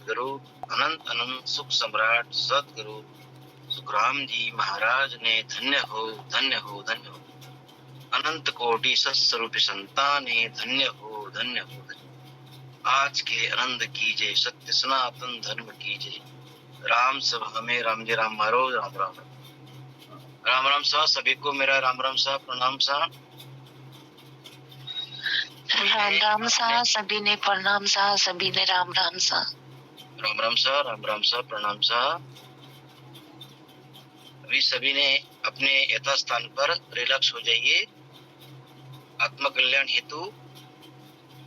गुरु अनंत अनंत सुख सम्राट सदगुरु सुखराम जी महाराज ने धन्य हो धन्य हो धन्य हो। अनंत कोटि सत्स्वरूप संताने धन्य हो धन्य हो धन्य। आज के आनंद कीजिए, सत्य सनातन धर्म कीजिए। राम सभा में राम जी राम मारो। राम राम राम राम सा। सभी को मेरा राम राम सा, प्रणाम सा। राम राम सा, सभी ने प्रणाम सा, सभी ने राम राम सा। राम राम सा, राम राम सा, प्रणाम सा। अभी सभी ने अपने यथास्थान पर रिलैक्स हो जाइए। आत्म कल्याण हेतु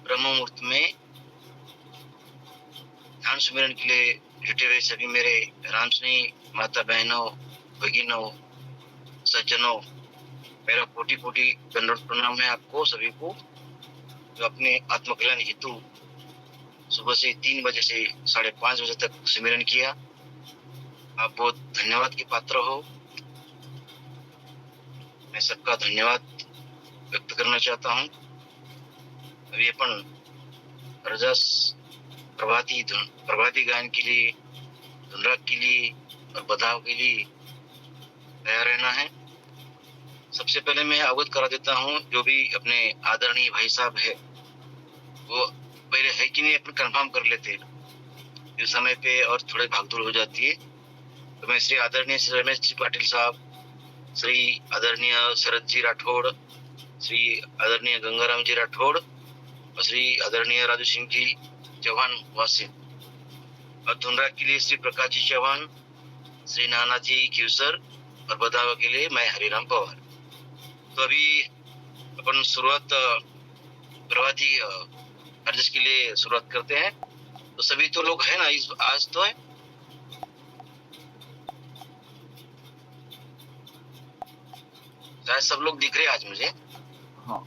ब्रह्म मुहूर्त में ध्यान सुमिरन के लिए जुटे हुए सभी मेरे राम स्नेही माता बहनों, भगिनों, सज्जनों, मेरा कोटि कोटि दंडवत प्रणाम है आपको सभी को, जो अपने आत्म कल्याण हेतु सुबह से 3 बजे से 5:30 बजे तक सुमिरन किया। आप बहुत धन्यवाद के पात्र हो। मैं सबका धन्यवाद व्यक्त करना चाहता हूँ। अभी अपन रजस प्रभाती गायन के लिए, धुनराग के लिए और बधाव के लिए तैयार रहना है। सबसे पहले मैं अवगत करा देता हूँ, जो भी अपने आदरणीय भाई साहब है वो पहले है कि नहीं अपन कंफर्म कर लेते हैं। इस समय पे और थोड़े भागदौड़ हो जाती है, तो मैं श्री आदरणीय श्री रमेश जी पाटिल साहब, श्री आदरणीय शरद जी राठौड़, श्री आदरणीय गंगाराम जी राठौड़ और श्री आदरणीय राजू सिंह जी चौहान वासिन, और धुनराग के लिए श्री प्रकाश जी चौहान, श्री नाना जी क्यूसर और बधावा के लिए मैं हरिराम पवार। तो अभी अपन शुरुआत प्रभाती अर्जस के लिए शुरुआत करते हैं। तो सभी तो लोग है ना इस आज तो है। शायद सब लोग दिख रहे हैं आज मुझे। हाँ।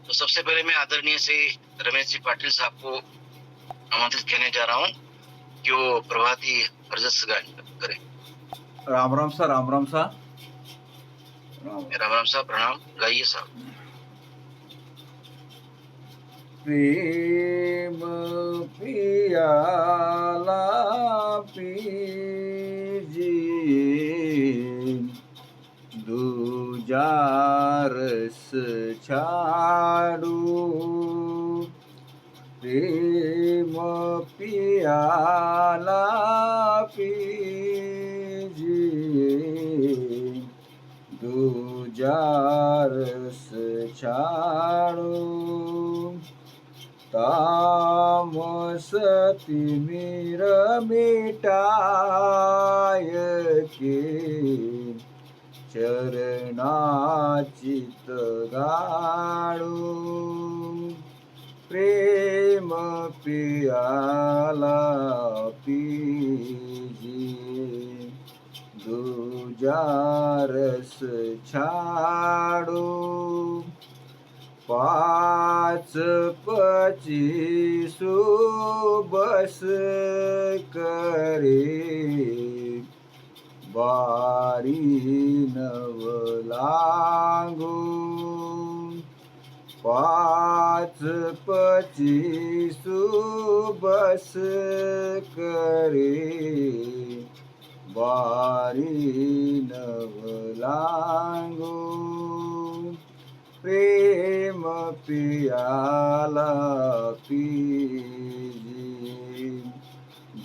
तो सबसे पहले मैं आदरणीय से रमेश जी पाटिल साहब को आमंत्रित करने जा रहा हूँ कि वो प्रभाती अर्जस गायन करें। राम राम सा, राम राम सा। राम राम साहब, प्रणाम। गाइए साहब। प्रेम पियाला पीजिए, दूजा रस छाड़ू। प्रेम पियाला पीजिए, दूजा रस छाड़ू। तामस तिमिर मिटाय के, चरणाचित गाळू। प्रेम पियाला पीजिए, दूजा रस छाड़ू। 5 25 बस करे, बारी नव लागू। 5 25 बस करे, बारी नव लागू। प्रेम पियाला पीजिए,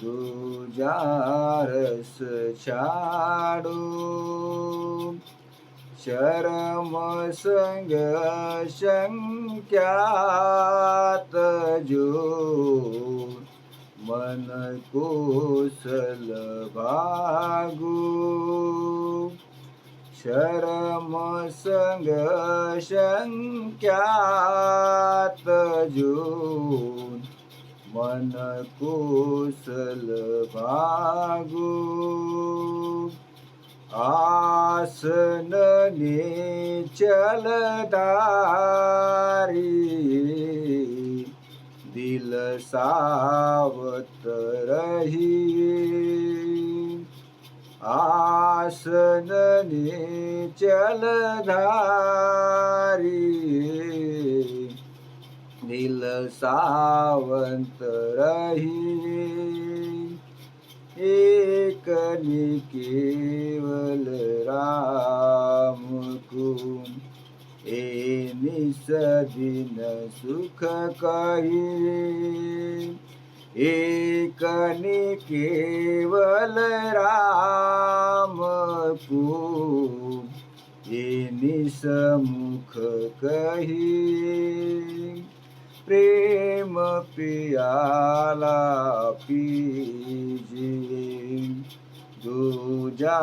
दूजा रस छाड़ू। शर्म संग संख्यात जो, मन कुशल भागू। शर्म संग संख्यात जो, मन कुशल भागू। आसन निचल धारी, दिल सावत रहिए। आसन निचल धारी, नील सावंत रही एक केवल राम को ए निस दिन सुख कही एक केवल राम को ए निसमुख कही प्रेम पियाला पीजिए दूजा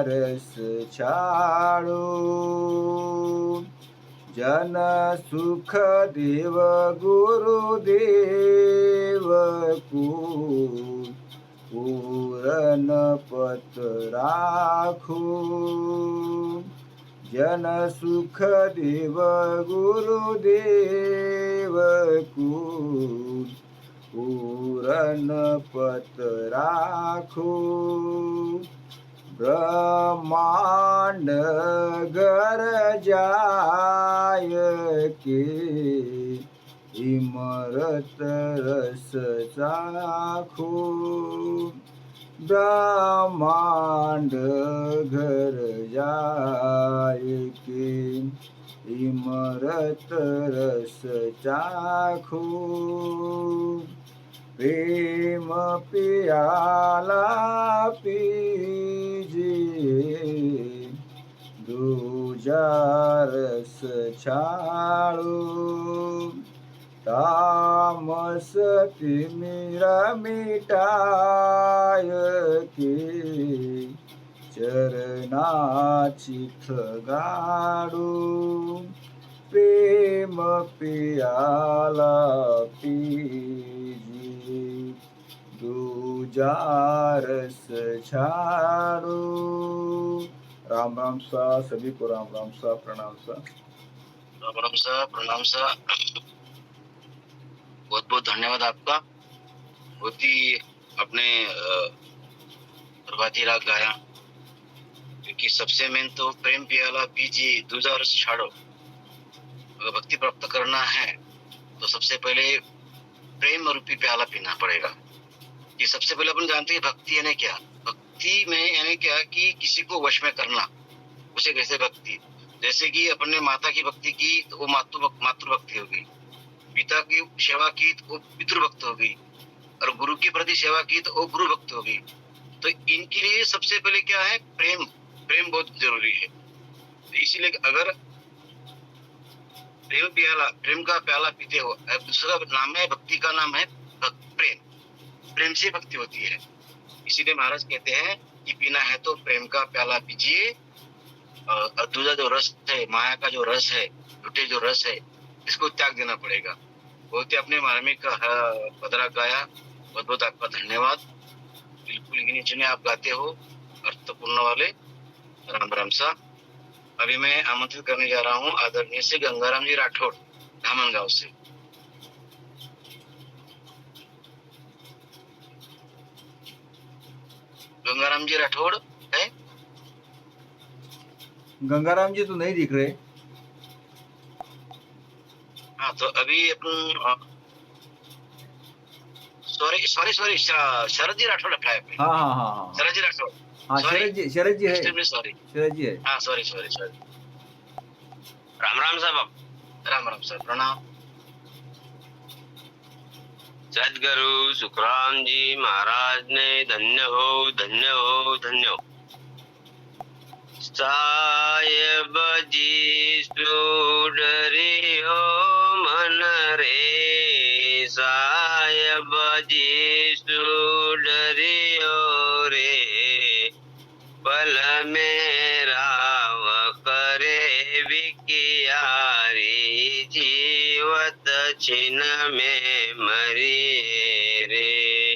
रस छाड़ो जन सुख देव गुरुदेव को पूरन पत राखो जन सुख देव गुरुदेव को पूरन पत राखो ब्रह्मांड गर जाय के इमरत रस चाखो ब्रह्मांड घर जाय के इमरत रस चाखो प्रेम पियाला पीजिए दूजा रस छाड़ो तामस तिमिर मिटाय के चरणाचिथ गाड़ो प्रेम पियाला पीजिए दूजा रस छाड़ो। राम राम सा सभी को राम राम सा प्रणाम सा। राम राम सा प्रणाम सा। बहुत बहुत धन्यवाद आपका। बहुत ही अपने प्रभाती राग गाया, क्योंकि सबसे मेन तो प्रेम पियाला पीजिए दूजा रस छाड़ो। अगर भक्ति प्राप्त करना है तो सबसे पहले प्रेम रूपी प्याला पीना पड़ेगा। ये सबसे पहले अपन जानते हैं भक्ति यानी क्या। भक्ति में यानी क्या कि किसी को वश में करना, उसे कैसे भक्ति। जैसे कि अपन ने माता की भक्ति की तो वो मातृ भक्ति हो गई, पिता की सेवा की तो वो पितृभक्त हो गई, और गुरु के प्रति सेवा की तो वो गुरु भक्त हो गई। तो इनके लिए सबसे पहले क्या है, प्रेम। प्रेम बहुत जरूरी है। तो इसीलिए अगर प्रेम का प्याला पीते हो, दूसरा नाम है भक्ति का नाम है प्रेम। प्रेम से भक्ति होती है। इसीलिए महाराज कहते हैं कि पीना है तो प्रेम का प्याला पीजिए, और दूसरा जो रस है, माया का जो रस है, झूठे जो रस है, इसको त्याग देना पड़ेगा। बहुत ही अपने मार्मिक पदरा गाया, बहुत बहुत आपका धन्यवाद। बिल्कुल गिने चुने आप गाते हो, अर्थपूर्ण वाले। राम राम सा। अभी मैं आमंत्रित करने जा रहा हूँ आदरणीय से गंगाराम जी राठौड़, धामनगांव से। गंगाराम जी राठौड़ है? गंगाराम जी तो नहीं दिख रहे। हाँ, तो अभी अपन सॉरी शरद जी राठौड़ रखा है। हाँ शरद जी राठौड़। हाँ शरद जी है। सॉरी शरद जी है। हाँ सॉरी। राम राम साहब। राम राम साहब, प्रणाम। सदगुरु सुखराम जी महाराज ने धन्य हो धन्य हो धन्य हो। साहेब जी सुडरी हो मन रे, साहेब जी सुडरी हो रे, पल में राव करे विकियारी, जीवत छिन में मरी रे,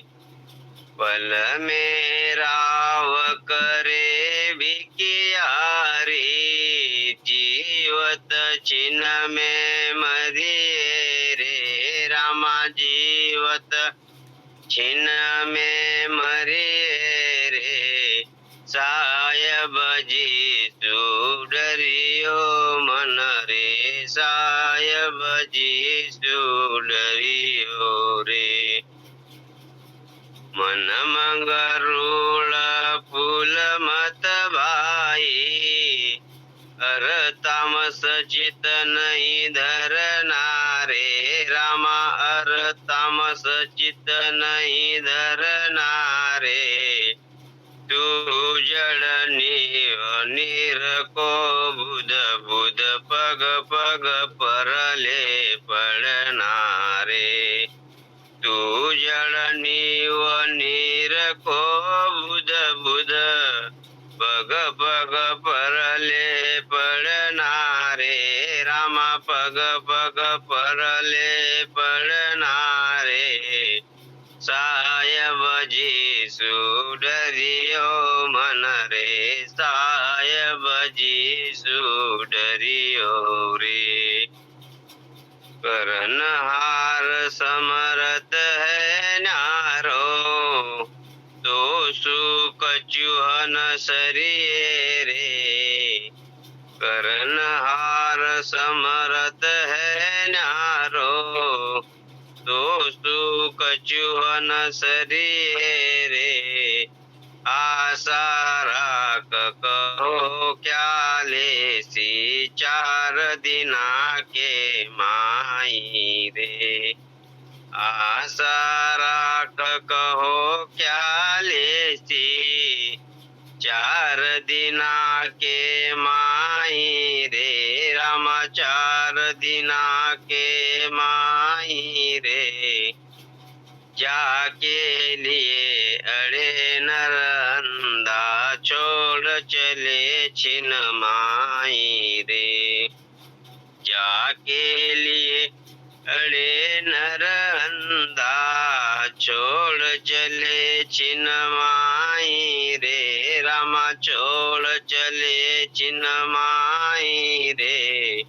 पल में राव करे विकियारी, जीवत छिन में मरी रे, रामा जीवत छिन में मरी रे, साहेब जी सुडरियो मन रे, साहेब भजीसु डरियो रे। मन मंगरुळ फूल मत भाई, अर तामस चित नहीं धरनारे रामा, अर तामस चित नहीं धरनारे। तू जड़ नीर को बुध बुध पग पग परले पड़नारे। तू जड़ नीर को बुध बुध पग पग परले पड़नारे रामा, पग पग परले पड़नारे। सायब जीसु डरियो मन रे, सायब जीसु डरियो रे। करनहार समरथ है न्यारो, तो सुख चूहन सरिये रे। करनहार समरथ है न्यारो, तो सुख चूहन सरिये रे। आशा राख कहो क्या लेसी, 4 दिना के माई रे। आशा राख कहो क्या लेसी, 4 दिना के माई रे रामा, 4 दिना के माई रे। जाके लिए अड़े नरंदा, छोड़ चले छिन माई रे। जाके लिए अड़े नरंदा, छोड़ चले छिन माई रे रामा, छोड़ चले छिन माई रे।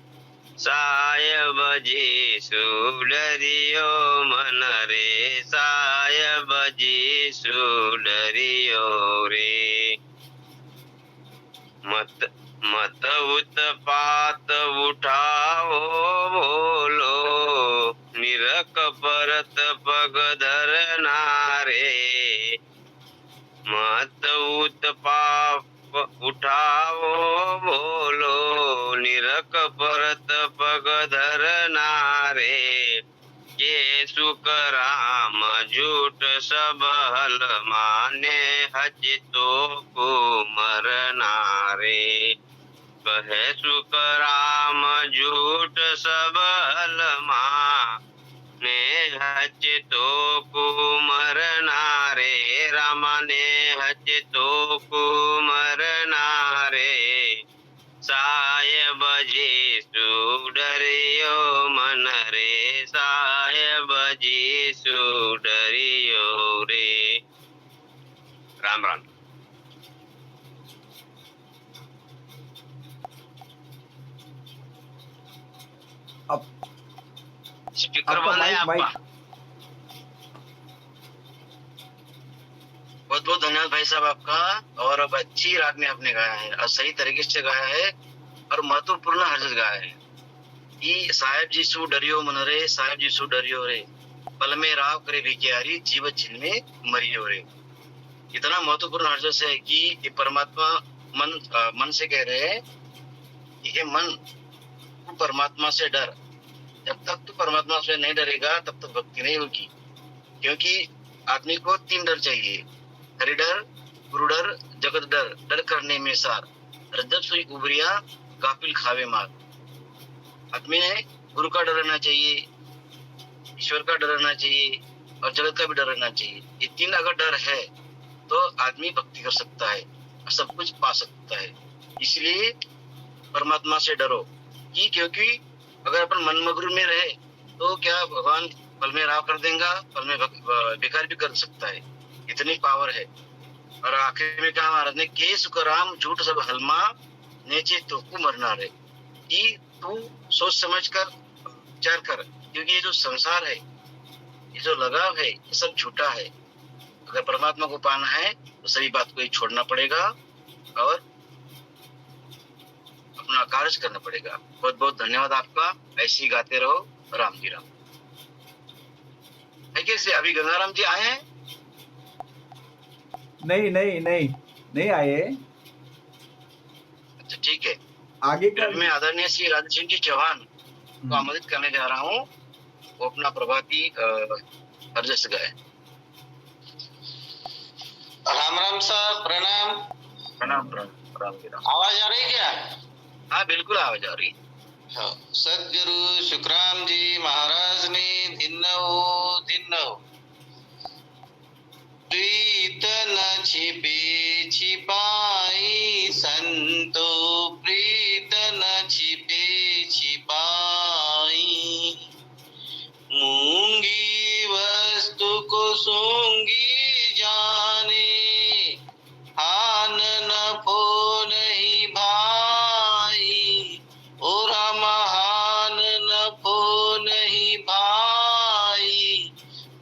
सायब जीसु डरियो मन रे, सायब जीसु डरियो रे। मत उत्पात उठाओ बोलो, निरक परत पग धरनारे। मत उत्पात उठाओ बोलो, निरक परत पग धरनारे। के सुख राम झूठ सब हल माने, हचितो को मरनारे। कहे सुख राम झूठ सब हल माने, हचितो को मरनारे रामा ने, हचितो को मरनारे। सायब जीसु डरियो मन रे, सायब जीसु डरियो रे। राम राम। अब स्पीकर आपका बंद है माइक आपका। बहुत बहुत धन्यवाद भाई साहब आपका। और अब अच्छी राग में आपने गाया है और सही तरीके से गाया है और महत्वपूर्ण हर्ष गाया है कि साहेब जी सु डरियो मन रे, साहेब जी सु डरियो रे, पल में राव करे भिखारी, जीव छिन में मरियो रे। इतना महत्वपूर्ण हर्ष है कि ये परमात्मा मन से कह रहे हैं कि ये मन तू परमात्मा से डर। जब तक तू परमात्मा से नहीं डरेगा तब तक भक्ति नहीं होगी। क्योंकि आदमी को 3 डर चाहिए, हरि डर, गुरु डर, जगत डर। डर करने में सार, रज्जब सुई उबरिया, गाफिल खावे मार। आदमी ने गुरु का डर रहना चाहिए, ईश्वर का डर रहना चाहिए और जगत का भी डर रहना चाहिए। ये 3 अगर डर है तो आदमी भक्ति कर सकता है और सब कुछ पा सकता है। इसलिए परमात्मा से डरो कि क्योंकि अगर अपन मन मगरू में रहे तो क्या भगवान पल में राव कर देगा, पल में बेकार भी कर सकता है। इतनी पावर है। और आखिर में कहा महाराज ने, के सुखराम झूठ सब हलमा, नेचे तो को मरना रे। कि तू सोच समझ कर विचार कर, क्योंकि ये जो संसार है, ये जो लगाव है, ये सब झूठा है। अगर परमात्मा को पाना है तो सभी बात को छोड़ना पड़ेगा और अपना कार्य करना पड़ेगा। बहुत बहुत धन्यवाद आपका। ऐसे ही गाते रहो। राम जी राम। है कैसे अभी गंगाराम जी आए हैं? नहीं आए। अच्छा ठीक है। आगे का फिर मैं आदरणीय श्री राधे सिंह जी चौहान को आमंत्रित करने जा रहा हूँ। वो अपना प्रभाती हरजस गाए। राम राम साहब, प्रणाम। प्रणाम प्रणाम। राम जी राम। आवाज आ रही क्या? हाँ बिल्कुल आवाज आ रही। हाँ। सदगुरु सुखराम जी महाराज ने धिन्नव प्रीत न छिपे छिपाई संतो, प्रीत न छिपे छिपाई। मूंगी वस्तु को सूंगी जाने, हान नफो नहीं भाई। और महान नफो नहीं भाई,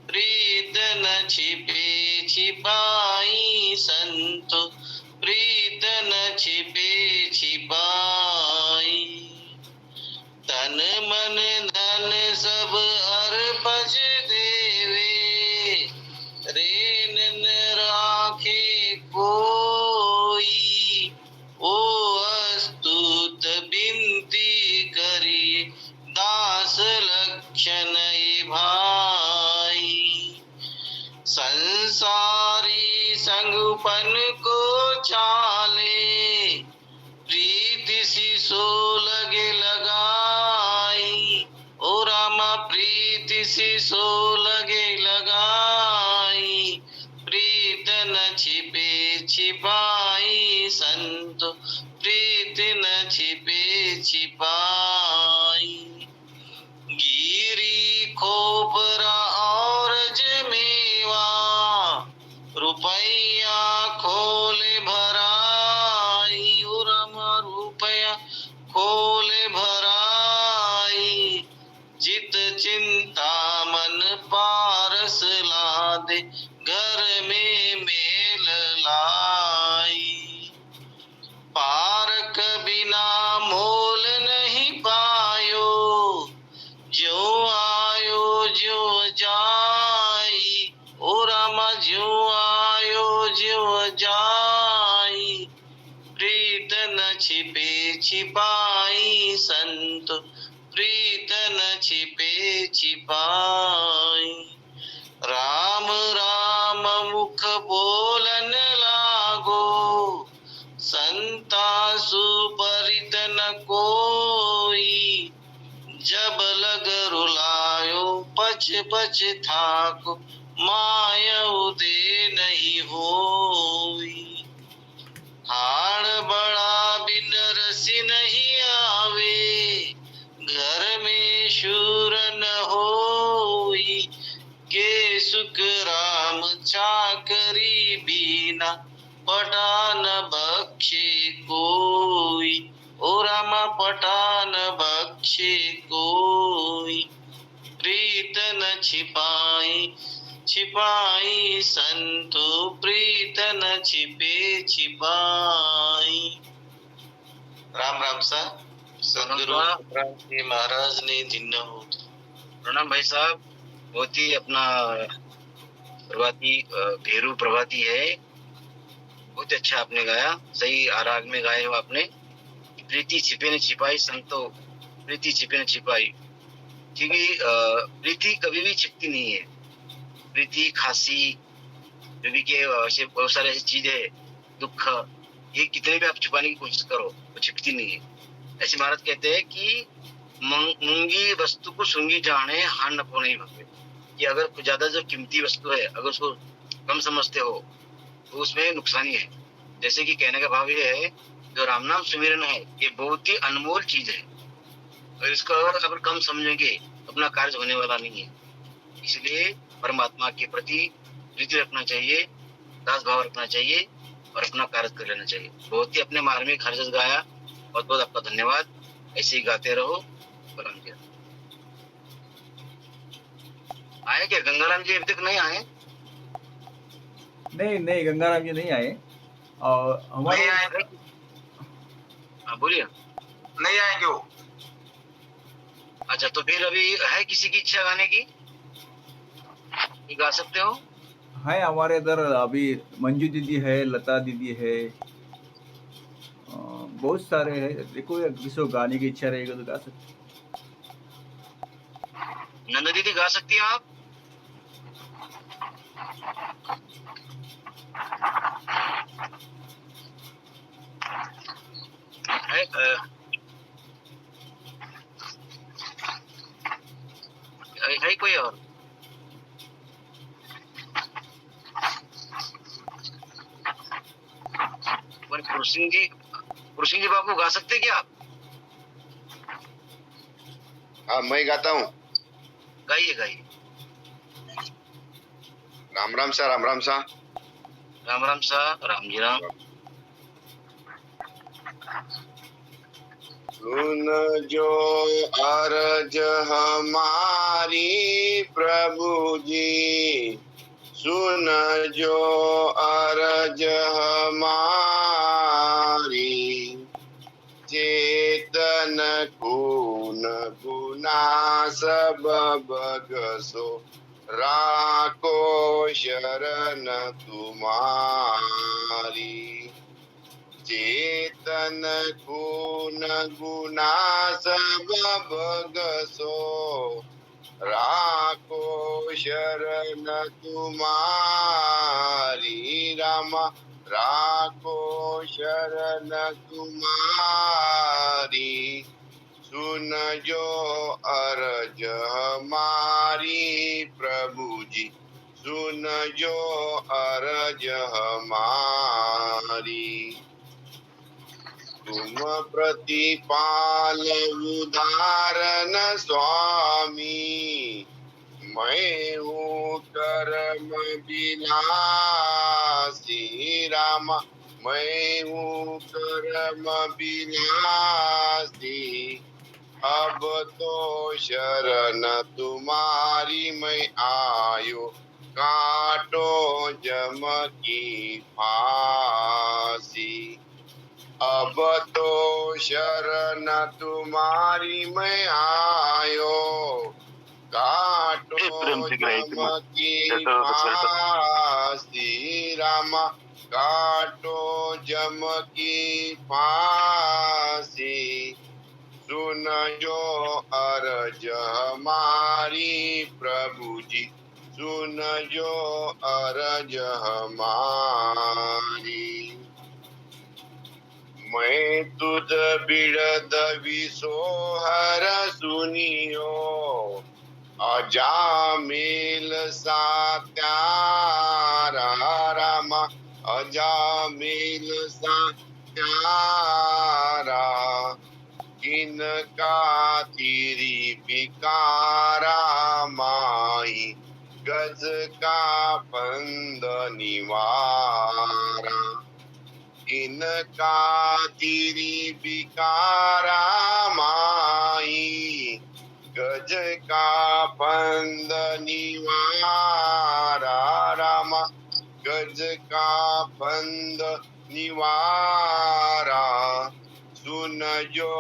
प्रीत न छिपे छिपाई संतो, प्रीत न छिपे छिपाई। तन मन धन सब अर्पज देवे, रेन न राखे कोई। ओ अस्तुत बिनती करी, दास लक्षण भाई। संसारी संगपन को चाले, प्रीति सी सो लगे लगाई। ओ रामा प्रीति सी सो लगे लगाई, प्रीत न छिपे छिपाई संतो, प्रीत न छिपे छिपाई। गिरी खोपरा और जमेवा, रुपया खोले भराई। उरमा रुपया खोले भराई, जित चिंता मन पारस लादे, घर में मेल लाई। पारक बिना मोल नहीं पायो, जो आयो जो जाई। ओ रामा जो आयो जो जाई, प्रीत न छिपे छिपाई संतो, प्रीत न छिपे छिपाई। राम राम मुख बोलन लागो, संता सुपरित न कोई। जब लग रुलायो पछ पछ थाको, मायऊ दे नहीं होई। हाड़ बड़ा बिन रसी नहीं आवे, घर में शूर न होई। के सुख राम चाकरी बीना, पटान बख्शे कोई। ओ रामा पटान बख्शे कोई। प्रीत न छिपाई छिपाई संतो, प्रीत न छिपे छिपाई। राम राम साहब। सदगुरु सुखराम जी महाराज ने धिन्नव। प्रणाम भाई साहब। बहुत ही अपना प्रभाती भेरू प्रभाती है। बहुत अच्छा आपने गाया। सही आराग में गाए हो आपने। प्रीति छिपे न छिपाई संतो, प्रीति छिपे न छिपाई। क्योंकि प्रीति कभी भी छिपती नहीं है। प्रीति खांसी भी के ऐसे बहुत सारे ऐसी चीज है, दुख, ये कितने भी आप छुपाने की कोशिश करो वो छिपती नहीं है। ऐसे महाराज कहते हैं कि मूंगी वस्तु को सूंगी जाने, हान नफो नहीं भगे। कि अगर ज्यादा जो कीमती वस्तु है अगर उसको कम समझते हो तो उसमें नुकसानी है। जैसे कि कहने का भाव ये है, जो राम नाम सुमिरन है ये बहुत ही अनमोल चीज है, और इसको अगर कम समझेंगे तो अपना कार्य होने वाला नहीं है। इसलिए परमात्मा के प्रति प्रीति रखना चाहिए, दास भाव रखना चाहिए और अपना कार्य कर लेना चाहिए। बहुत ही अपने मार्मिक हरजस गाया। बहुत बहुत आपका धन्यवाद। ऐसे ही गाते रहो। परम जी आए क्या? गंगाराम जी अभी तक नहीं आए? नहीं गंगाराम जी नहीं आए। और हमारे हाँ बोलिए। नहीं आएंगे वो। अच्छा, तो फिर अभी है किसी की इच्छा गाने की? ये गा सकते हो? है हमारे इधर अभी मंजू दीदी है, लता दीदी है, बहुत सारे हैं। देखो या किसी को गाने की इच्छा रहेगी तो गा सकते। नंदा दीदी गा सकती हो आप? है कोई और? पुरुषिंग जी बाबू गा सकते क्या आप? हाँ मैं गाता हूँ। गाइए गाइए। राम राम सा, राम राम सा। राम राम सा, राम जी राम। सुन जो अर्ज हमारी प्रभु जी, सुन जो अर्ज हमारी, चेतन खून गुना सब बगसो, राखो शरण तुम्हारी। चेतन खून गुना सब बगसो, राखो शरण तुम्हारी। रामा राखो शरण तुम्हारी, सुन जो अर्ज हमारी प्रभु जी, सुन जो अर्ज हमारी। तुम प्रतिपाल उदाहरण स्वामी, मैं हूँ कर्म विलासी। रामा मैं हूँ कर्म विलासी, अब तो शरण तुम्हारी मैं आयो, काटो जम की फांसी। अब तो शरण तुम्हारी मैं आयो, काटो जम की फांसी। रामा काटो जम की फांसी, सुन जो अर्ज हमारी प्रभु जी, सुन जो अर्ज हमारी। मैं तुझ बिरद विसोहर सुनियो, अजामिल सात्यारा। रामा अजामिल सात्यारा, किनका तीरी पिकारा माई, गज का पंद निवारा। इनका तीरी बिकारा माई, गज का पंद निवारा। रामा गज का पंद निवारा, सुन जो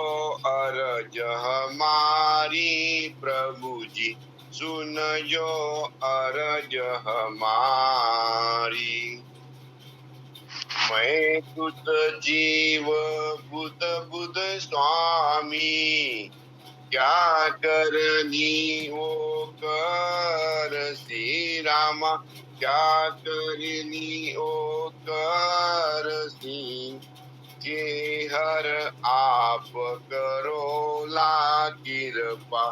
अर्ज हमारी प्रभु जी, सुन जो अर्ज हमारी। मैं तुझ जीव बुध बुध स्वामी, क्या करनी वो कर सी। रामा क्या करनी ओ कर सी, के हर आप करो ला कृपा,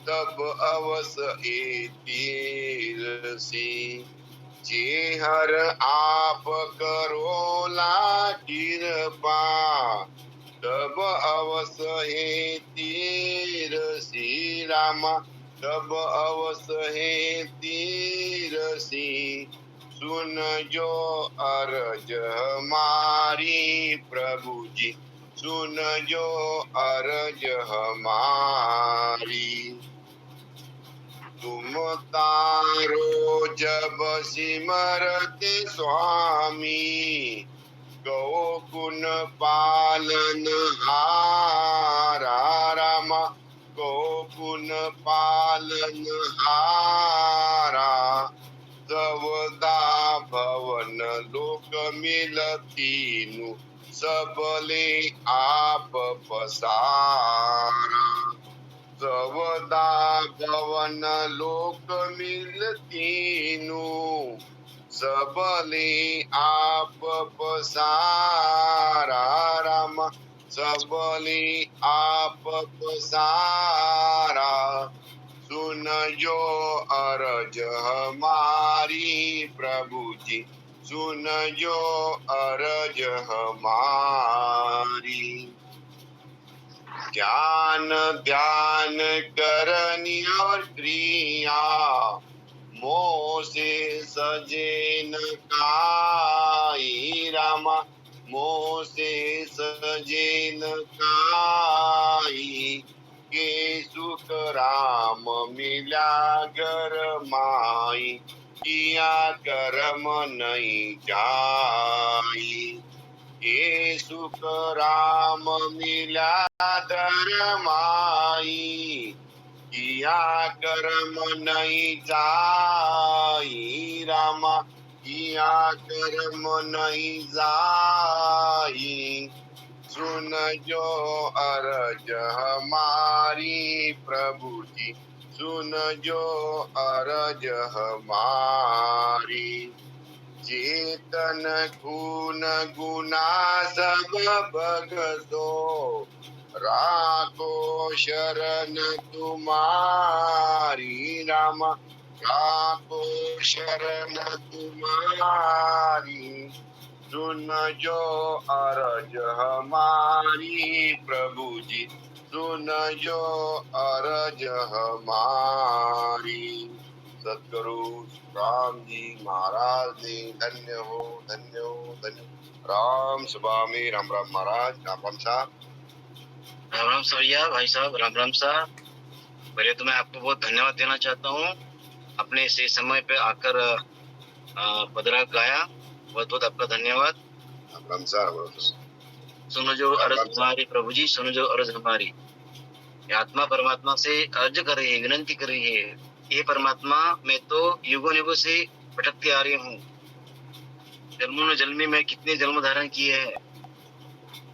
तब अवस ए तीर सी। हर आप करो ला कृपा, तब अवस हे तीर सी। रामा तब अवस हे तीर सी, सुन जो अर्ज हमारी प्रभु जी, सुन जो अर्ज हमारी। तुम तारो जब सिमरते स्वामी, गोकुन पालन हारा राम गोकुन पालन हारा सवदा भवन लोक मिलतीनु सबले आप पसारा सवदा भवन लोक मिलतीनु सबले आप पसारा राम सबले आप पसारा सुन जो अरज हमारी प्रभु जी सुन जो अरज हमारी ज्ञान ध्यान करनी और क्रिया मोह से सजे न काई रामा मोह से सजे न काई के सुख राम मिला घर माई किया कर्म नहीं जाई के सुख राम मिला घर माई किया कर्म नहीं जाई रामा किया कर्म नहीं जाई सुन जो अरज हमारी प्रभु जी सुन जो अरज हमारी चेतन गुण गुना सब भगतो राखो शरण तुम्हारी राम राखो शरण तुम्हारी सुन जो अरज हमारी प्रभु जी सुन जो अरज हमारी सतगुरु राम जी महाराज ने धन्य हो धन्य हो धन्य राम सभा में राम राम महाराज राम राम साहब राम राम सरिया भाई साहब राम राम साहब। पहले तो मैं आपको बहुत धन्यवाद देना चाहता हूँ अपने से समय पे आकर पदरा गाया बहुत बहुत आपका धन्यवाद। राम राम साहब सुनो जो अर्ज हमारी प्रभु जी सुनो जो अर्ज हमारी ये आत्मा परमात्मा से अर्ज कर रही है विनंती कर रही है ये परमात्मा मैं तो युगों युगों से भटकती आ रही हूँ जन्मों ने जन्मी में कितने जन्म धारण किए हैं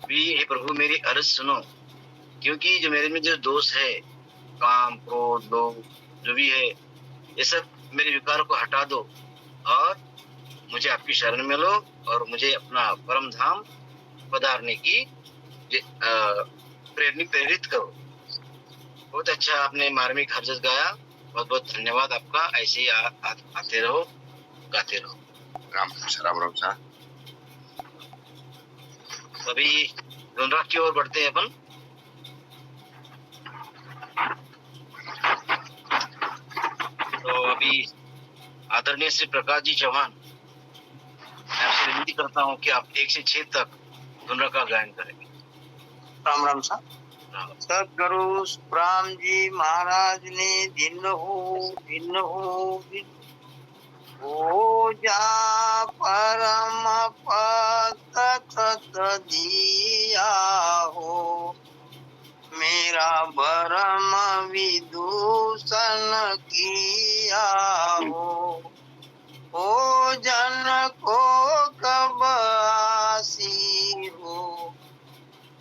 भी हे प्रभु मेरी अर्ज सुनो क्योंकि जो मेरे में जो दोष है काम क्रोध लोभ जो भी है ये सब मेरे विकार को हटा दो और मुझे आपकी शरण में लो और मुझे अपना परम धाम पधारने की प्रेरित करो। बहुत अच्छा आपने मार्मिक हरजत गाया बहुत बहुत धन्यवाद आपका ऐसे ही आते रहो गाते रहो। राम राम साहब अभी धुनराग की ओर बढ़ते हैं अपन। तो अभी आदरणीय श्री प्रकाश जी चौहान मैं आपसे विनती करता हूँ कि आप 1 से 6 तक धुनराग का गायन करेंगे। राम राम साहब सदगुरु राम जी महाराज ने दिन हो हो जा परम पद तत दिया हो मेरा भरम विदूषण किया हो जन को कब आसी हो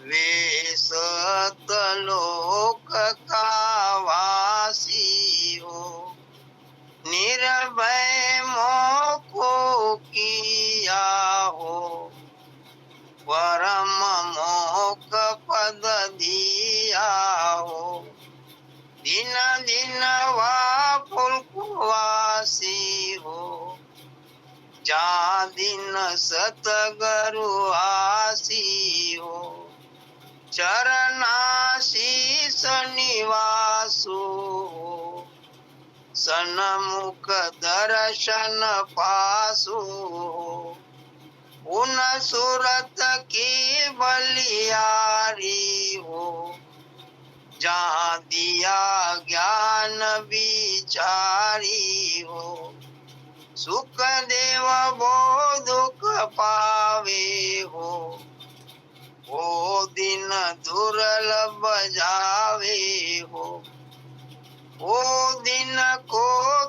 वे सतलोक का वासी हो निर्भय मोको किया हो परम मोक पद दिया हो दिन दिन वा पुलकुवासी हो जा दिन सतगुरु आसी हो चरणाशीष निवासो हो सन्मुख दर्शन पासो हो उन सूरत की बलियारी हो जहाँ दिया ज्ञान विचारी हो सुख देव बो दुख पावे हो, वो दिन दुर्लभ जावे हो, वो दिन को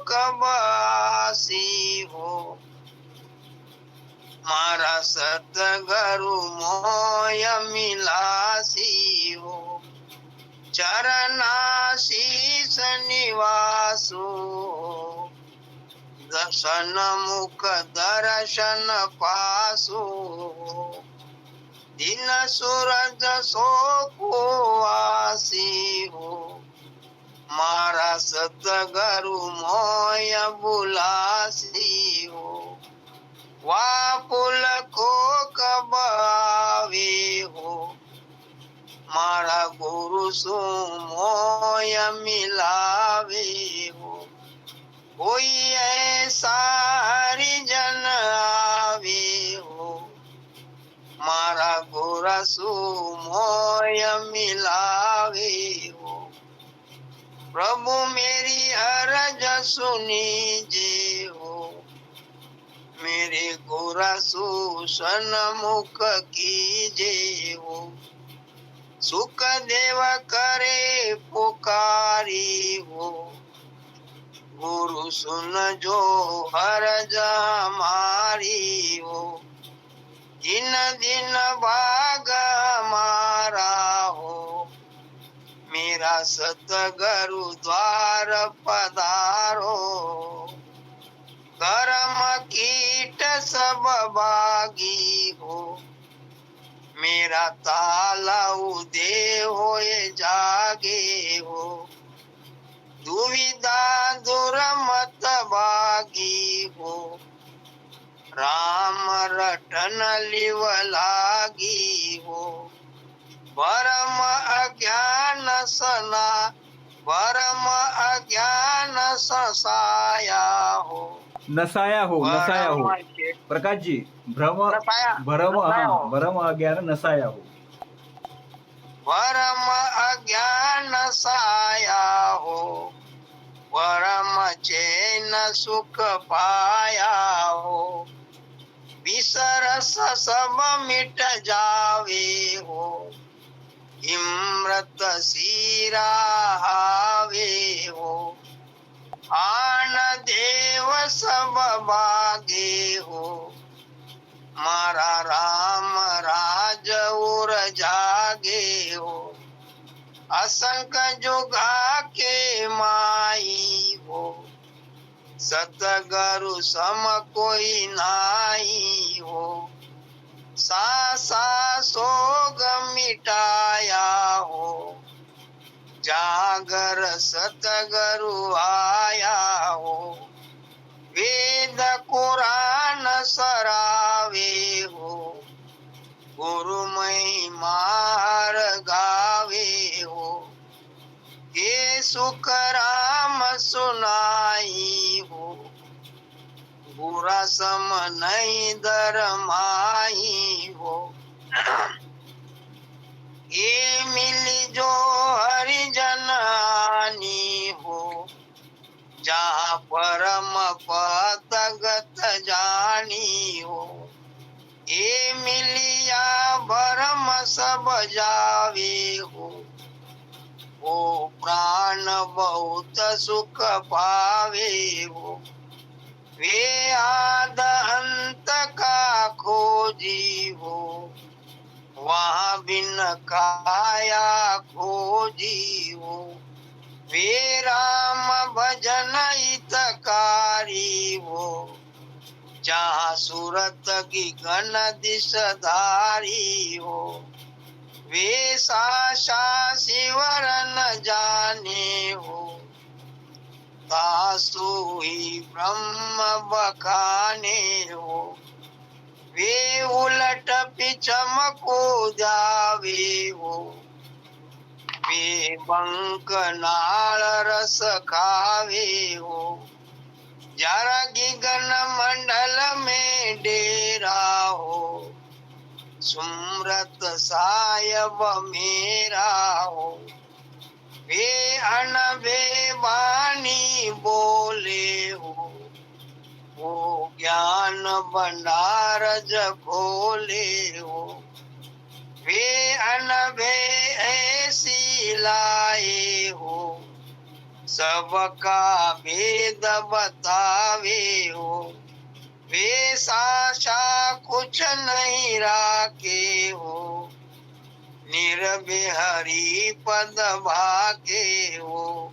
कब आसी हो, मारा सतगुरु मोय मिलासी हो, चरणाशीष निवासो, दर्शन मुख दर्शन पासो, दिन सूरज सो को आसी हो, मारा सतगुरु मोय बुलासी हो, वापुल को कब आवे हो, मारा गुरु सो मोय मिलावे हो, कोई ऐसा हरिजन आवे हो, मारा गुरु सो मोय मिलावे हो, प्रभु मेरी अरज सुनीजे हो, मेरे गुरु सो सन्मुख कीजे हो, सुख देव करे पुकारी हो, गुरु सुन जो हरज हमारी हो, दिन दिन भाग हमारा हो, मेरा सतगुरु द्वार पधारो, कर्म कीट सब भागी हो, मेरा ताला उदे होए जागे हो, दुविधा दूर मत भागी हो, राम रटन लिव लागी हो, परम अज्ञान सना परम अज्ञान ससाया हो, नसाया हो, नसाया हो, प्रकाश जी, भ्रम भरम, हाँ, भरम अज्ञान नसाया हो, परम अज्ञान साया हो, परम चैन सुख पाया हो, विसरस सब मिट जावे हो, इम्रत सीरा हावे हो, आन देव सब बागे हो, मारा राम राज उर जागे हो, असंख्य जुगा के माई हो, सतगुरु सम कोई नाई हो, सा सोग मिटाया हो, जागर सतगुरु आया हो, वेद कुरान सरावे हो, गुरु महिमा हर गावे हो, ये सुख राम सुनाई हो, बुरा सम नहीं दरमाई हो, ये मिली जो हरिजन आनी हो, जहाँ परम पदगत जानी हो, ये मिलिया भरम सब जावे हो, वो प्राण बहुत सुख पावे हो, वे आद अंत का खोजी हो, वहाँ बिन काया खोजी हो, वे राम भजन हितकारी हो, जहाँ सूरत की गण दिशधारी हो, वे साशा शिवर न जाने हो, तासु ही ब्रह्म बखाने हो, वे उलट पिछम को जावे हो, वे बंक नाल रस खावे हो, जरा गगन मंडल में डेरा हो, सुमरत सायब मेरा हो, वे अनबे वाणी बोले हो, वो ज्ञान भंडार जब खोले हो, वे अनभे ऐसी लाए हो, सबका भेद बतावे हो, वे साशा कुछ नहीं राखे हो, निर्भय हरि पद भाके हो,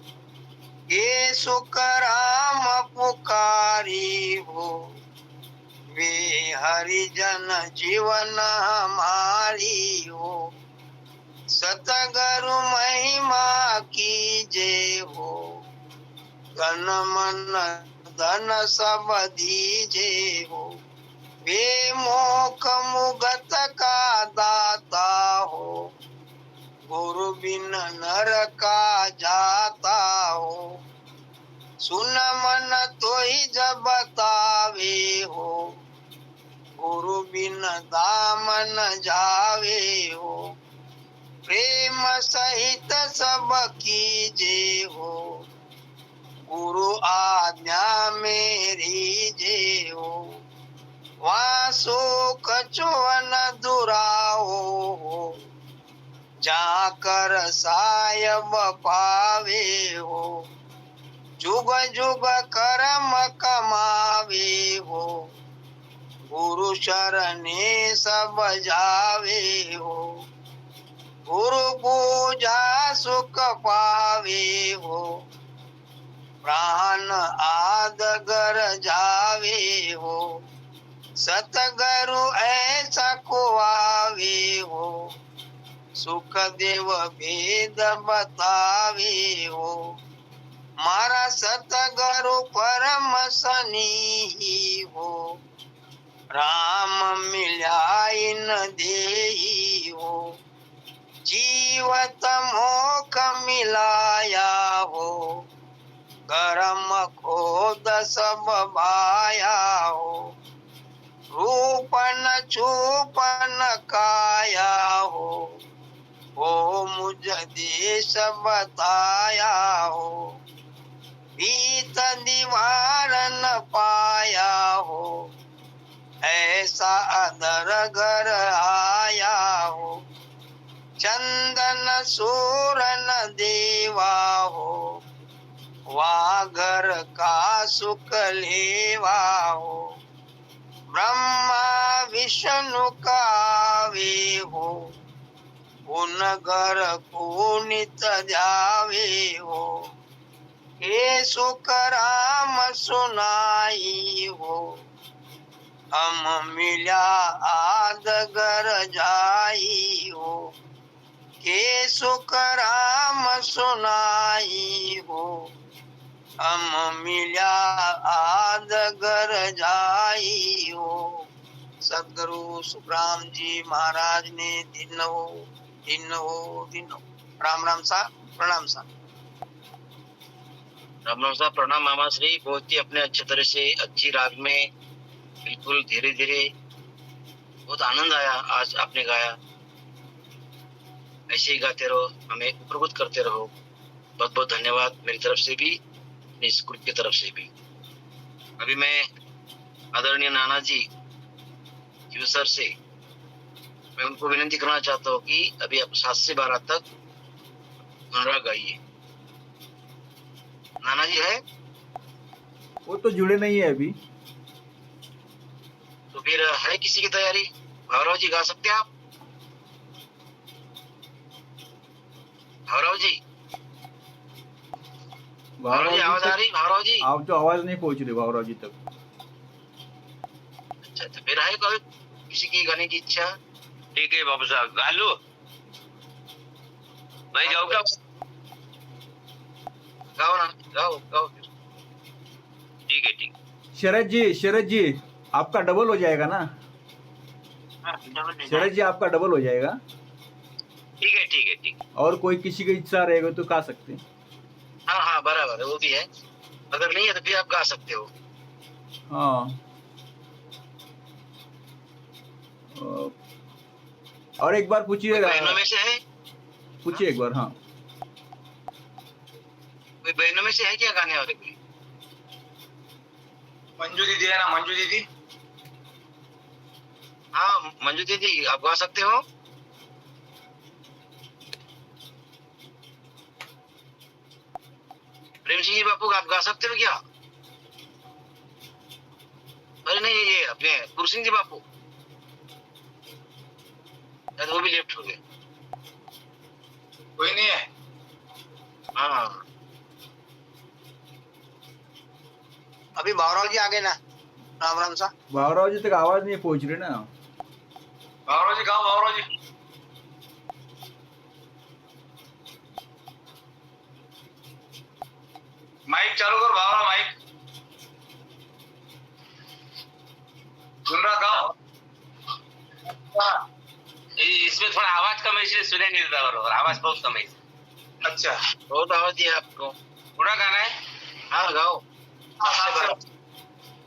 ये सुख राम पुकारी हो, वे हरिजन जीवन हमारी हो, सतगुरु महिमा कीजे हो, तन मन धन सब दीजे हो, वे मोक्ष मुगत का दाता हो, गुरु बिन नर का जाता हो, सुन मन तो ही जब बतावे हो, गुरु बिन दामन जावे हो, प्रेम सहित सब कीजे हो, गुरु आज्ञा मेरी जे हो, वासो कछुअन दुराओ हो, जाकर सायब पावे हो, जुग जुग कर्म कमावे हो, गुरु शरणे सब जावे हो, गुरु पूजा सुख पावे हो, प्राण आद गर जावे हो, सतगुरु ऐसा कुआवे हो, सुख देव भेद बतावे हो, मारा सतगुरु परम सनी हो, राम मिलाइन देही हो, जीवत मोख मिलाया हो, कर्म खोद सब भाया हो, रूपन छूपन काया हो मुझ देश बताया हो, भीत दीवार न पाया हो, ऐसा अदर घर आया हो, चंदन सूरन देवा हो, वागर का सुख लेवा हो, ब्रह्मा विष्णु का वे हो, उन घर को नित जावे हो, हे सुख राम सुनाई हो, हम मिला आद घर जाई हो, हे सुख राम सुनाई हो, हम मिला आद घर जाई हो। सदगुरु सुखराम जी महाराज ने दिन हो। राम राम सा प्रणाम सा। राम राम साहब, प्रणाम मामा श्री। बहुत ही अपने अच्छे तरह से अच्छी राग में बिल्कुल धीरे धीरे बहुत आनंद आया। आज आपने गाया, ऐसे ही गाते रहो, हमें उपकृत करते रहो। बहुत बहुत धन्यवाद मेरी तरफ से भी, इस ग्रुप की तरफ से भी। अभी मैं आदरणीय नाना जी सर से मैं उनको विनती करना चाहता हूँ कि अभी आप 7 से 12 तक अनुराग गाइए। नाना जी है? वो तो जुड़े नहीं है अभी। तो फिर है किसी की तैयारी? भावराव जी गा सकते हैं आप? भावराव जी, भावराव जी आवाज आ रही? भावराव जी आप तो आवाज नहीं पहुंच रही भावराव जी तक। अच्छा, तो फिर है कोई किसी की गाने की इच्छा? ठीक है बाबू साहब, गा लो। मैं जाऊंगा। गाओ ना, गाओ गाओ। ठीक है, ठीक। शरद जी आपका डबल हो जाएगा ना? शरद जी आपका डबल हो जाएगा। ठीक है, ठीक है, ठीक। और कोई किसी की इच्छा रहेगा तो गा सकते हैं। हाँ हाँ बराबर है, वो भी है। अगर नहीं है तो फिर आप गा सकते हो। हाँ, और एक बार पूछिएगा। बहनों में से है? पूछिए एक बार। हाँ, कोई बहनों में से है क्या गाने वाले? कोई मंजू दीदी है ना, मंजू दीदी। हाँ मंजू दीदी, आप गा सकते हो? प्रेम सिंह जी बापू, आप गा सकते हो क्या? अरे नहीं, ये अपने गुरसिंह जी बापू, वो भी लेफ्ट हो गए। कोई नहीं है। हाँ अभी भावराव जी आ गए ना, राम राम सा। भावराव जी तक आवाज नहीं पहुंच रही ना। भावराव जी गाओ, भावराव जी। माइक चालू करो भावराव, माइक सुन रहा, गाओ। इसमें थोड़ा आवाज कम है, इसलिए सुनाई नहीं देता बरोबर, आवाज बहुत कम है। अच्छा, बहुत आवाज दिया आपको। पूरा गाना है। हाँ गाओ।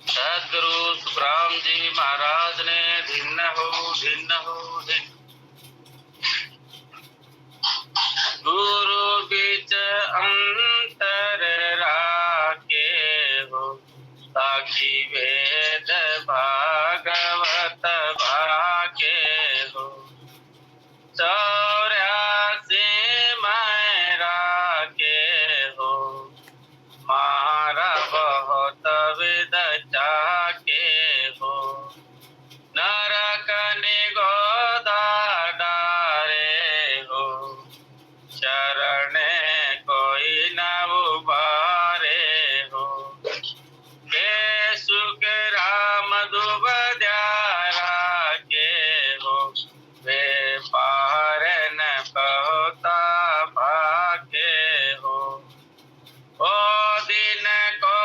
सदगुरु सुखराम जी महाराज ने धिन्न हो धिन्न हो धिन्न। गुरु बीच अंतर राखे हो, ताकि वेद भागवत भागे हो। 84 मैं राखे हो, मारा बहुत विद जाके हो। नरक निगोदा डारे हो, शरण कोई न उबारे हो। के सुख राम दुबद्यारा के हो, वे पार न बहुता भागे हो। ओ दिन को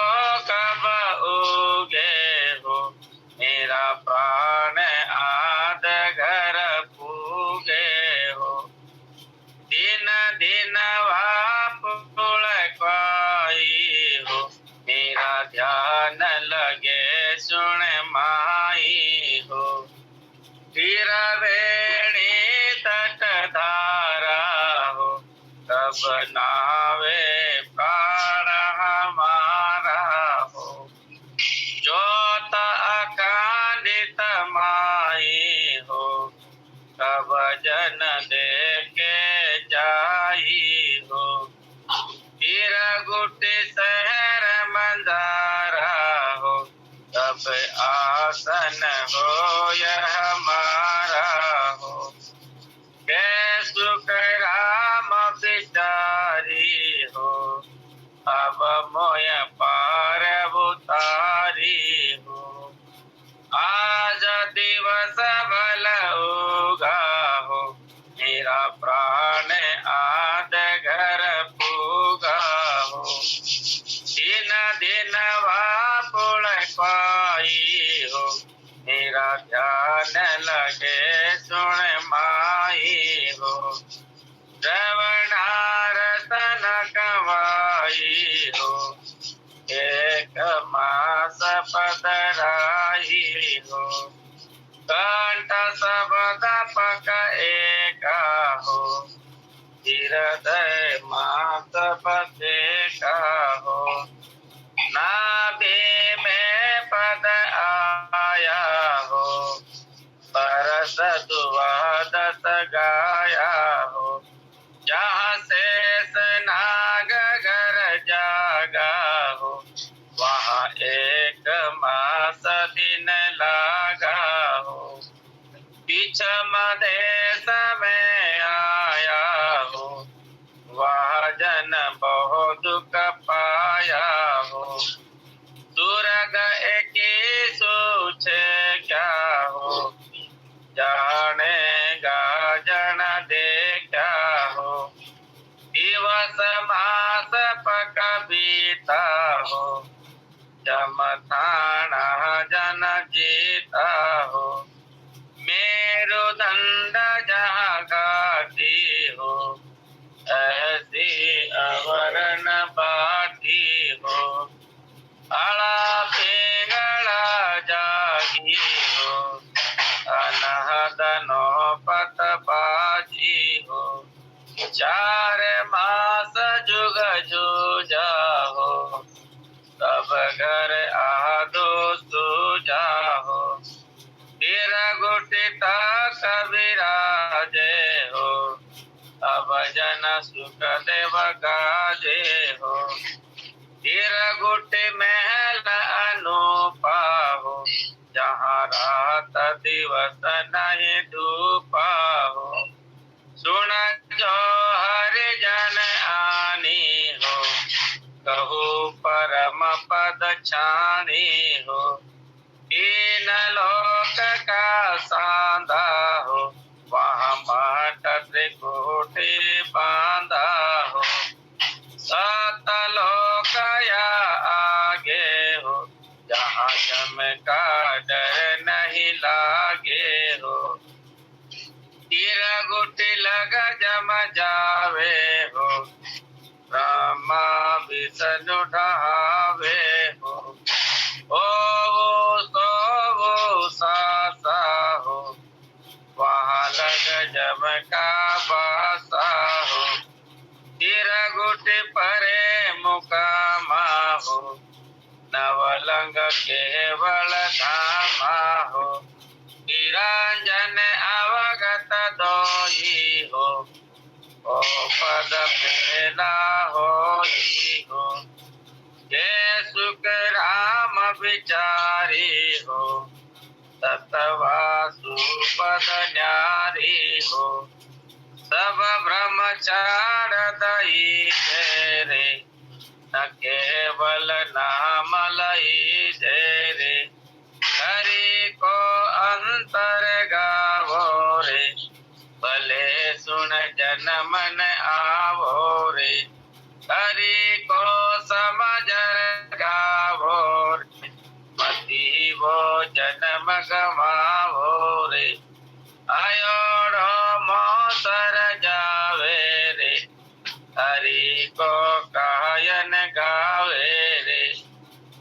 कब उगे हो, मेरा प्राण आद घर पूगे हो। दिन दिन वापुल पाई हो, मेरा ध्यान लगे सुन माई हो। फिर वेणी तट धारा हो, तब नावे प्राण हमारा हो। जोत अकांडित माई हो, तब जन देखे जाई हो। फिर गुटी शहर मंदारा हो, तब आसन हो यह हमारा हो। के सुख राम बिचारी हो, अब मोय पार उतारी हो। आज दिवस भल उगा हो, मेरा प्राण आद घर पूगा हो। दिन दिन वापुल पाई हो, मेरा ध्यान लगे सुन माई हो। श्रवणारतन कवाई हो, एक मास पदराई हो। कंठ शब्द पक एका हो, हृदय मात पतेका हो। नाभि में पद आया हो, परस द्वादश गाया हो। जहाँ शेष नाग घर जागा हो, वहाँ एक मास दिन लागा हो। पिछम देश में आया हो, वहाँ जन बहुत दुख पाया हो। स्वर्ग एक सोचे क्या हो, जानेगा जन देखा हो। दिवस मास पक बीता हो, जमथाना जन जीता हो। मेरुदंड जहाँ घाटी हो, ऐसी अवरण बाटी हो। आला पिंगला जागी हो, अनहद नौपत बाजी हो। 4 मास जुग जूझा हो, तब घर आदो रात दिवस नहीं डूबा हो। सुन जो हरि जन आनी हो, कहू परम पद छानी हो। तीन लोक का सांधा हो, वहाँ मठ त्रिकुटी बांधा हो। सात लोक या आगे हो, जहाँ जम का डर नहीं लागे हो। तीर गुटी लग जम जावे हो, ब्रह्मा विष्णु ढावे हो। ओ सो सा हो, वहाँ लग जम का बासा हो। तीर गुटी परे मुकामा हो, नवलंग केवल धामा हो। निरंजन अवगत दोई हो, ओ पद पेला होई हो। ये सुख राम विचारी हो, तत्वा सुपद न्यारी हो। सब ब्रह्मचार दई रे, न केवल नाम लई रे। हरि को अंतर गावो रे, भले सुन जन मन आवो रे। हरि को समझ गावो रे, मति वो जन्म गवावो रे। आयोड़ो मोसर जावे रे, हरि को गायन गावे रे।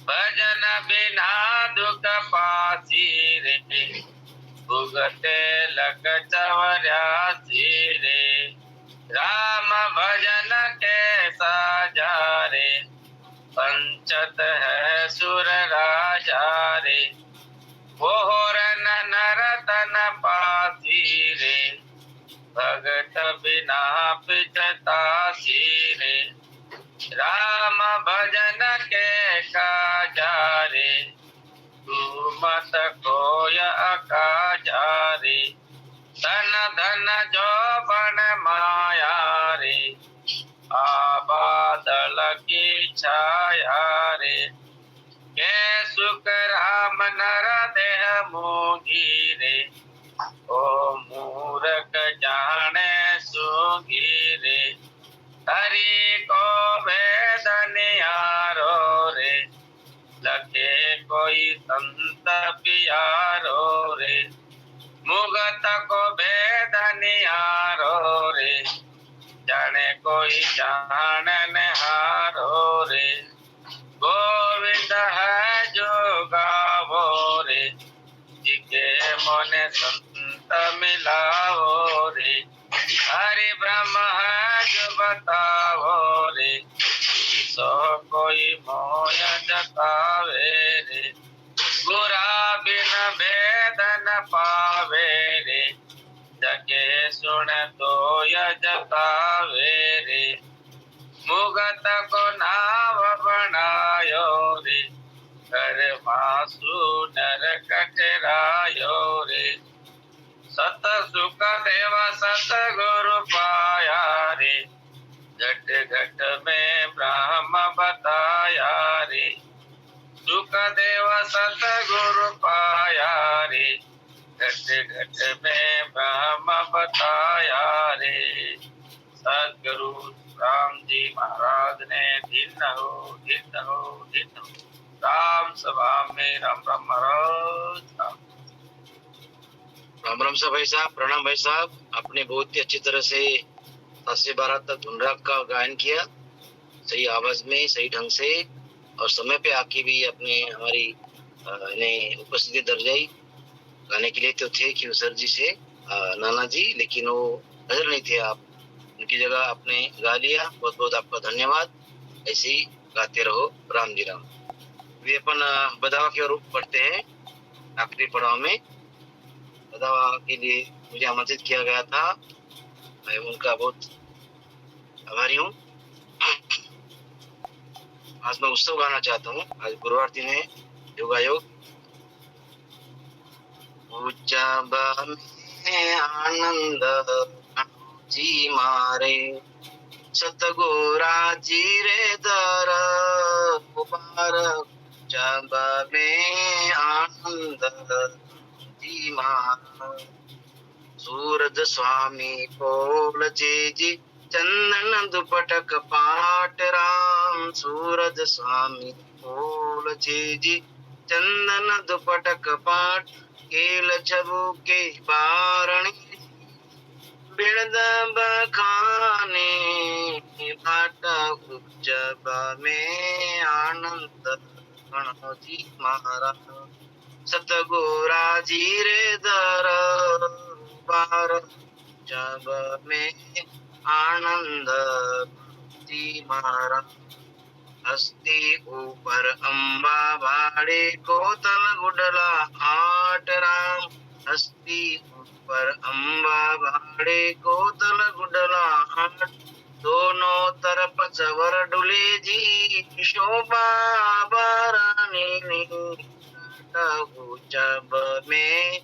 भजन बिना दुख पासी रे, भुगते लग चौरासी रे। राम भजन के साजा रे, पंचत है सुर राजा रे। मोहरन नरतन पासी रे, भगत बिना पिछतासी रे। राम भजन के काजा रे, तू मत कोय अकाजा रे। धन धन जो बन माया रे, आबादल की छाया रे। के सुख राम नर देह मोगी रे, ओ मूरख जाने सोगी रे। हरि को वेद निहारो रे, लगे कोई संत पियारो रे। मुगत को वेद निहारो रे, जाने कोई जानन हारो रे। गोविंद है जो गावो रे, जिके मन संत मिलाओ रे। हरि ब्रह्म है जो बताओ रे, सो कोई मोह जतावे रे। गुरा बिन भेद न पावे रे, जगे सुन तो जतावे रे। मुगत को नाव बनायो रे, कर मासु नर कटरायो रे। सत सुख देव सत गुरु पाया रे, घट घट में ब्रह्म बताया रे। सुख देव सत गुरु पाया रे, घट घट में ब्रह्म बताया रे। सदगुरु राम जी महाराज ने दिन हो राम सभा में राम राम महाराज राम राम साहब भाई साहब, प्रणाम भाई साहब। आपने बहुत ही अच्छी तरह से 10 से 12 तक धुनराग का गायन किया, सही आवाज में, सही ढंग से, और समय पे आके भी अपने हमारी उपस्थिति दर्जाई। गाने के लिए तो थे कि सर जी से नाना जी, लेकिन वो नजर नहीं थे आप, उनकी जगह आपने गा लिया। बहुत बहुत आपका धन्यवाद। ऐसे ही गाते रहो। राम जी राम। वे अपन बदावा की ओर बढ़ते हैं। आखिरी पड़ाव में बदावा के लिए मुझे आमंत्रित किया गया था, मैं उनका बहुत आभारी हूँ। आज मैं उत्सव गाना चाहता हूँ। आज गुरुवार दिन है, योगा योग। जब में आनंद जी मारे सतगोरा जी रे दर बार जब में आनंद जी मारे सूरज स्वामी पोल जी चंदन दुपटक पाट राम सूरज स्वामी पोल जी चंदन दुपटक पाट केल छबु के बारणी बिरद बखाने बाट उच्चब में आनंद गणपति महाराज सतगोरा जी रे दर बार जब में आनंद गणपति महाराज हस्ती ऊपर अम्बा भाड़े कोतल गुडला आठ राम हस्ती ऊपर अम्बा भाड़े कोतल गुडला आठ दोनों तरफ चवर डुले जी शोभा बारानी जब में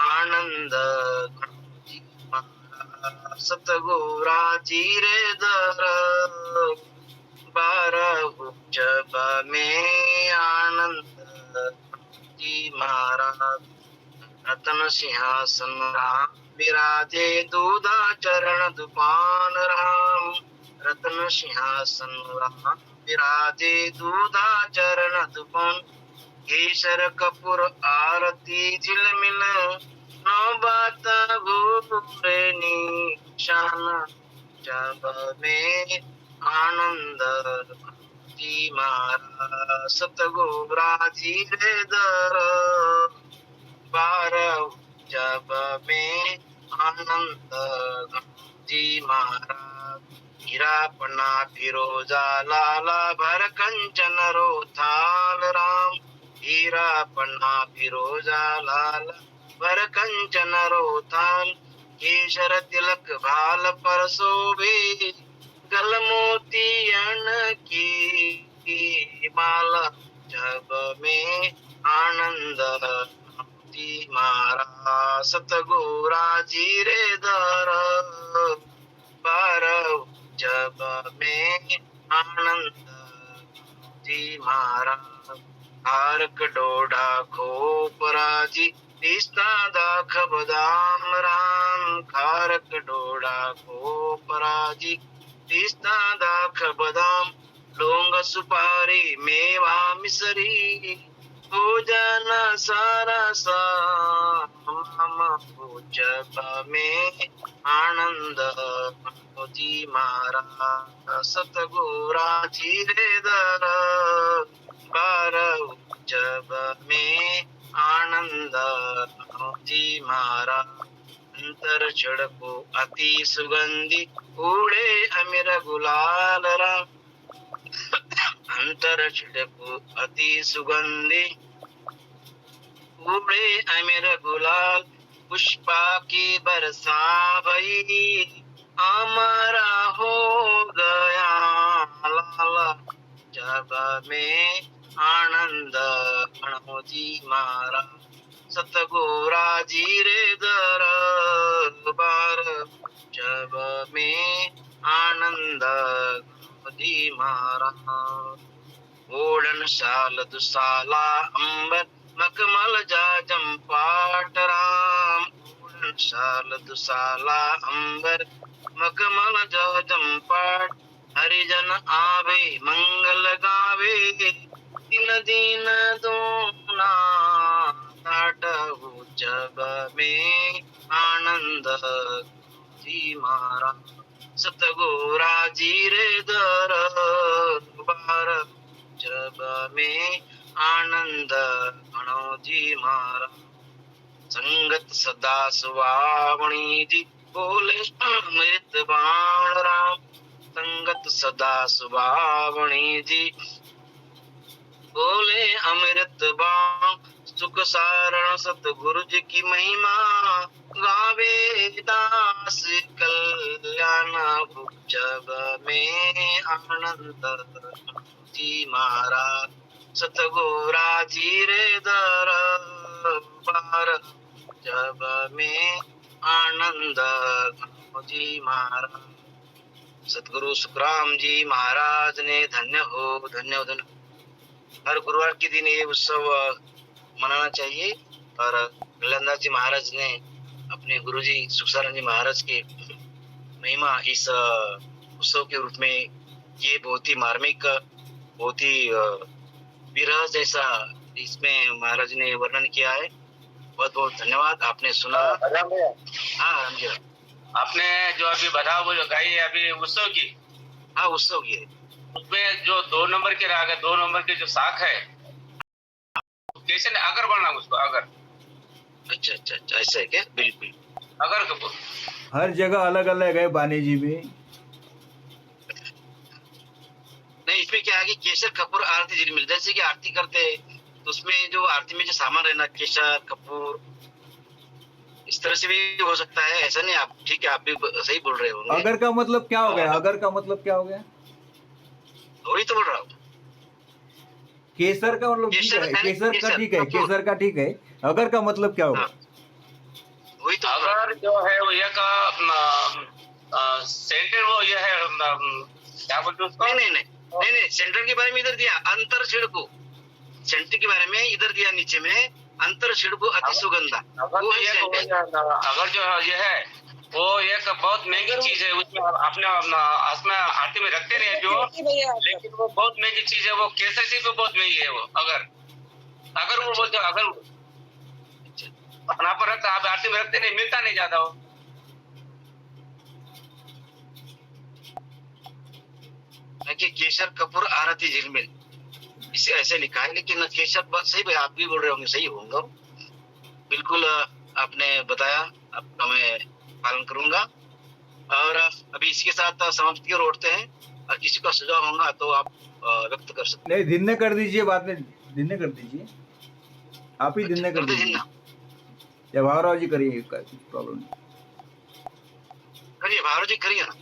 आनंद गणपति महाराज सतगोरा जी रे दर बारह जब में आनंद जी महाराज रतन सिंहासन राम विराजे दूधा चरण दुपान राम रतन सिंहासन राम विराजे दूधा चरण दुपान केसर कपूर आरती झिलमिल नौबत घूरे निशान जब में आनंद जी महाराज सतगोरा जी रे दर बारह जब में आनंद जी महाराज हीरापना फिरोजा लाला भर कंचन रोथाल राम हीरापना फिरोजा लाला भर कंचन रोथाल केशर तिलक भाल पर शोभे गल मोतियन की माला जब में आनंद जी महाराज सतगोरा जी रे दर बारह जब में आनंद जी महाराज हारक डोडा खोपरा जी तीस्ता दाख बदाम राम खारक डोडा खोपरा जी तीस्ता दाख बदाम लौंग सुपारी मेवा मिसरी भोजन सारा साम जब में आनंद जी महाराज सतगोरा जी रे दर बारह जब में आनंद जी महाराज अंतर छिड़को अति सुगंधी उड़े अमीर गुलाल राम अंतर छिड़को अति सुगंधी उड़े अमीर गुलाल पुष्पा की बरसा भई हमारा हो गया लाला जब में आनंद जी महाराज सतगोरा जी रे दर बार जब में आनंद जी महाराज ओढ़न साल दुसाला अंबर मखमल जाजम पाट राम ओढ़न साल दुसाला अंबर मखमल जाजम पाट हरिजन आवे मंगल गावे दिन दिन दूना जब में आनंद जी महाराज सतगोरा जी रे दर बार जब में आनंद जी महाराज संगत सदा सुवावणी जी बोले अमृत बाण राम संगत सदा सुवावणी जी बोले अमृत बाण सुख सारण सतगुरु जी की महिमा गावे दास कल्याण जब में आनंद जी महाराज सतगोरा जी रे दर बार जब में आनंद घनो जी महाराज। सदगुरु सुखराम जी महाराज ने धन्य हो, धन्य हो, धन्य हो। हर गुरुवार के दिन ये उत्सव मनाना चाहिए। और कल्याणदास जी महाराज ने अपने गुरुजी सुखसानंद जी महाराज की महिमा इस उत्सव के रूप में ये बहुत ही मार्मिक, बहुत ही विरह जैसा इसमें महाराज ने वर्णन किया है। बहुत बहुत धन्यवाद, आपने सुना। हाँ राम जी, आपने जो अभी बता वो जो गाई है अभी उत्सव की, हाँ उत्सव की है, उसमें जो 2 नंबर के राग है, 2 नंबर की जो साख है, कैसे अगर बढ़ना उसको अगर। अच्छा अच्छा अच्छा, ऐसा है क्या? बिल्कुल। अगर कपूर हर जगह अलग अलग है बानी जी में। नहीं, इसमें क्या है कि केसर कपूर आरती झिलमिल, जैसे कि आरती करते हैं तो उसमें जो आरती में जो सामान रहना, केसर कपूर, इस तरह से भी हो सकता है। ऐसा नहीं, आप ठीक है, आप भी सही बोल रहे होंगे। अगर का मतलब क्या हो गया? अगर का मतलब क्या हो गया? वही तो बोल रहा हूँ। केसर का मतलब ठीक है, केसर का ठीक है, केसर का ठीक है। अगर का मतलब क्या होगा? वही तो। अगर जो है वो एक सेंटर वो ये है क्या बोलते हैं उसको? नहीं नहीं नहीं नहीं, सेंटर के बारे में इधर दिया, अंतर छिड़को। सेंटर के बारे में इधर दिया नीचे में, अंतर छिड़को अति सुगंधा। वो है सेंटर। अगर जो ये है वो एक बहुत महंगी चीज है, उसमें अपने उसमें आरती में रखते नहीं जो, लेकिन वो बहुत महंगी चीज है। वो केसर से भी बहुत महंगी है वो। अगर वो बोलते अगर अपना पर रखता, आप आरती में रखते नहीं, मिलता नहीं ज्यादा वो। कि केसर कपूर आरती झिलमिल, इसे ऐसे लिखा है, लेकिन केसर सही भाई, आप भी बोल रहे होंगे, सही होंगे बिल्कुल। आपने बताया, आपका मैं पालन करूंगा। और अभी इसके साथ समाप्ति की ओर उठते हैं। और किसी का सुझाव होगा तो आप व्यक्त कर सकते नहीं, दिन कर दीजिए, बाद में दिन कर दीजिए, आप ही दिन कर दीजिए या भावराव जी करिए, कुछ प्रॉब्लम नहीं। करिए भावराव जी, करिए ना।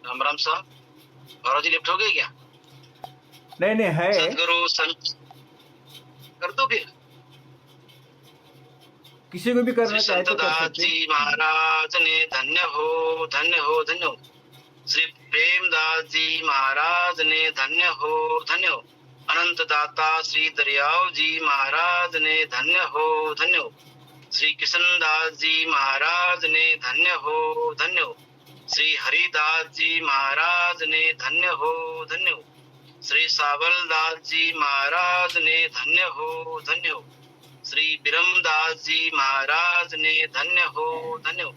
राम राम साहब, भावराव जी लिफ्ट हो गई क्या? नहीं नहीं है, सदगुरु संत कर दो फिर, किसी को भी करना चाहे तो कर संतदास सकते हैं। जी महाराज ने धन्य हो, धन्य हो, धन्य हो। श्री प्रेमदास जी महाराज ने धन्य हो, धन्य हो। अनंत दाता श्री दरियाव जी महाराज ने धन्य हो, धन्य हो। श्री किशनदास जी महाराज ने धन्य हो, धन्य हो। श्री हरिदास जी महाराज ने धन्य हो, धन्य हो। श्री सावलदास जी महाराज ने धन्य हो, धन्य हो। श्री बिरमदास जी महाराज ने धन्य हो, धन्य हो।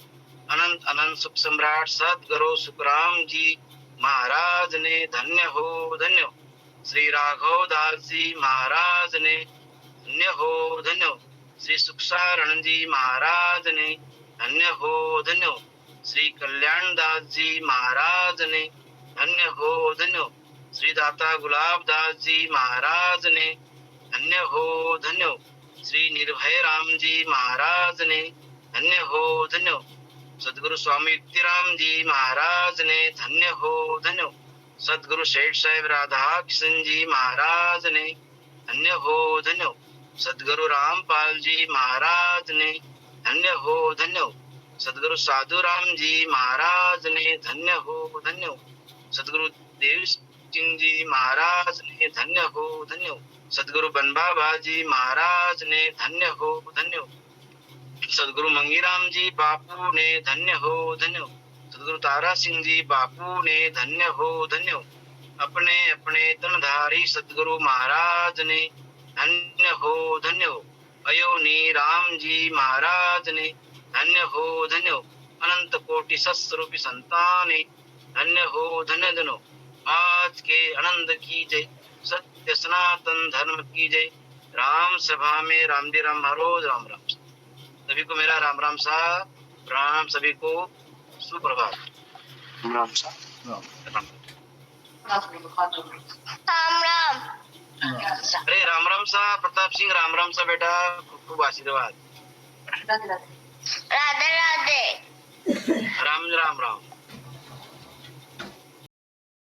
अनंत अनंत सुख सम्राट सदगुरु सुखराम जी महाराज ने धन्य हो, धन्य हो। श्री राघव दास जी महाराज ने धन्य हो, धन्य हो। श्री सुखसारण जी महाराज ने धन्य हो, धन्य हो। श्री कल्याण दास जी महाराज ने धन्य हो, धन्य हो। श्री दाता गुलाब दास जी महाराज ने धन्य हो, धन्य हो। श्री निर्भय राम जी महाराज ने धन्य हो, धन्य हो। सदगुरु स्वामी युक्तिराम जी महाराज ने धन्य हो, धन्य हो। सदगुरु शेठ साहेब राधा किशन जी महाराज ने धन्य हो, धन्य हो। सदगुरु रामपाल जी महाराज ने धन्य हो, धन्य हो। सदगुरु साधु राम जी महाराज ने धन्य हो, धन्य हो। सदगुरु देव सिंह जी महाराज ने धन्य हो, धन्य हो। सदगुरु बनबाबा जी महाराज ने धन्य हो, धन्य हो। सदगुरु मंगीराम जी बापू ने धन्य हो, धन्य हो। सदगुरु तारा सिंह जी बापू ने धन्य हो, धन्य हो। अपने अपने तनधारी सदगुरु महाराज ने धन्य हो, धन्य हो। अयोनी राम जी महाराज ने धन्य हो, धन्य हो। अनंत कोटि सस्वरूपी संतान धन्य हो, धन्य धन्य। आज के आनंद की जय, सत्य सनातन धर्म की जय। राम सभा में राम जी राम हरोज राम राम। सभी को मेरा राम राम साहब प्रणाम, सभी को सुप्रभात। राम साहब, राम राम अरे राम राम साहब प्रताप सिंह, राम राम साहब बेटा, खूब खूब आशीर्वाद। राधे राधे। राम राम राम।